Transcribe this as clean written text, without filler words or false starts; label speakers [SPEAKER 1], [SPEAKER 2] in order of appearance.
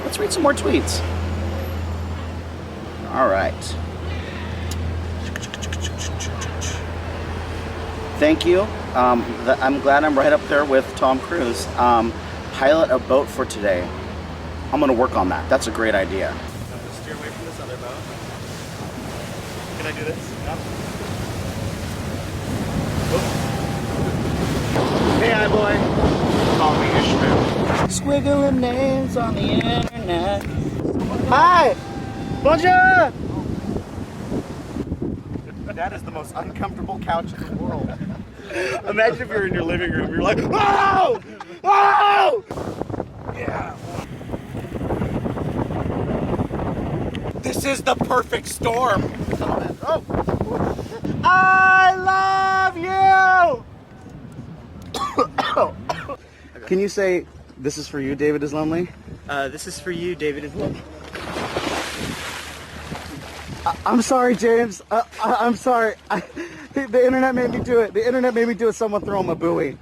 [SPEAKER 1] Let's read some more tweets. All right. Thank you. I'm glad I'm right up there with Tom Cruise. Pilot a boat for today. I'm gonna work on that. That's a great idea.
[SPEAKER 2] I'm gonna steer away from this other boat. Can I do this? Yeah. Hey, hi boy. Call me Ishmael.
[SPEAKER 1] Squiggling names on the internet. Hi! Bonjour!
[SPEAKER 2] That is the most uncomfortable couch in the world. Imagine if you're in your living room, you're like, oh! Oh! Yeah. This is the perfect storm. Oh. I love you!
[SPEAKER 1] Can you say, this is for you, David is lonely?
[SPEAKER 2] This is for you, David is lonely.
[SPEAKER 1] I'm sorry, James. I'm sorry. The internet made me do it. The internet made me do it. Someone throw him a buoy.